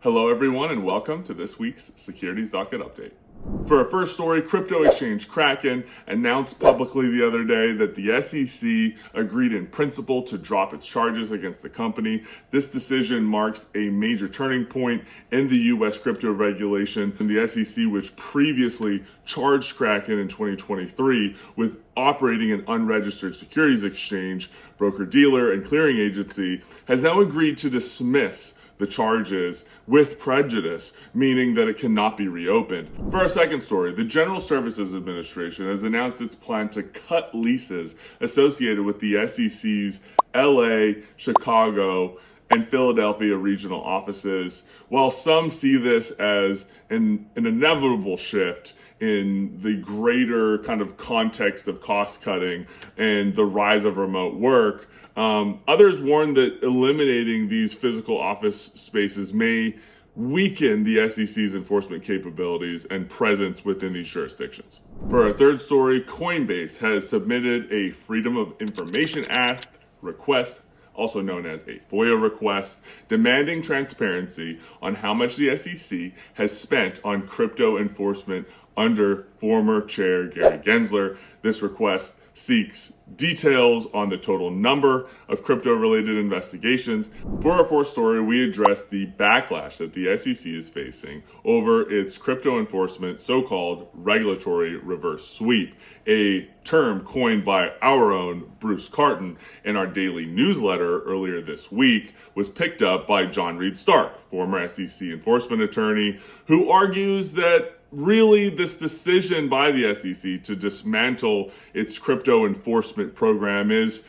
Hello everyone and welcome to this week's Securities Docket update. For our first story, crypto exchange Kraken announced publicly the other day that the SEC agreed in principle to drop its charges against the company. This decision marks a major turning point in the U.S. crypto regulation, and the SEC, which previously charged Kraken in 2023 with operating an unregistered securities exchange, broker-dealer, and clearing agency, has now agreed to dismiss the charges with prejudice, meaning that it cannot be reopened. For our second story, the General Services Administration has announced its plan to cut leases associated with the SEC's LA, Chicago, and Philadelphia regional offices. While some see this as an inevitable shift in the greater kind of context of cost cutting and the rise of remote work, others warn that eliminating these physical office spaces may weaken the SEC's enforcement capabilities and presence within these jurisdictions. For our third story, Coinbase has submitted a Freedom of Information Act request, also known as a FOIA request, demanding transparency on how much the SEC has spent on crypto enforcement under former chair Gary Gensler. This request seeks details on the total number of crypto-related investigations. For our fourth story, we address the backlash that the SEC is facing over its crypto enforcement so-called regulatory reverse sweep, a term coined by our own Bruce Carton in our daily newsletter earlier this week, was picked up by John Reed Stark, former SEC enforcement attorney, who argues that really, this decision by the SEC to dismantle its crypto enforcement program is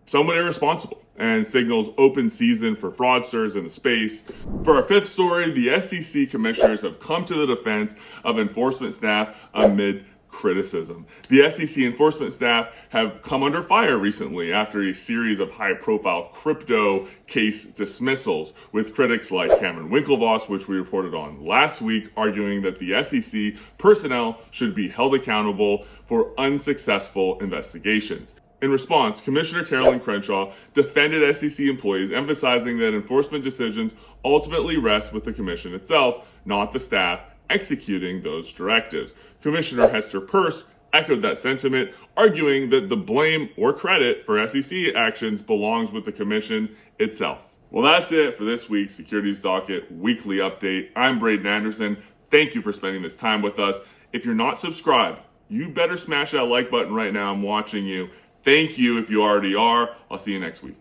somewhat irresponsible and signals open season for fraudsters in the space. For our fifth story, the SEC commissioners have come to the defense of enforcement staff amid criticism. The SEC enforcement staff have come under fire recently after a series of high-profile crypto case dismissals, with critics like Cameron Winklevoss, which we reported on last week, arguing that the SEC personnel should be held accountable for unsuccessful investigations. In response, Commissioner Carolyn Crenshaw defended SEC employees, emphasizing that enforcement decisions ultimately rest with the commission itself, not the staff executing those directives. Commissioner Hester Peirce echoed that sentiment, arguing that the blame or credit for SEC actions belongs with the commission itself. Well, that's it for this week's Securities Docket weekly update. I'm Braeden Anderson. Thank you for spending this time with us. If you're not subscribed, you better smash that like button right now. I'm watching you. Thank you if you already are. I'll see you next week.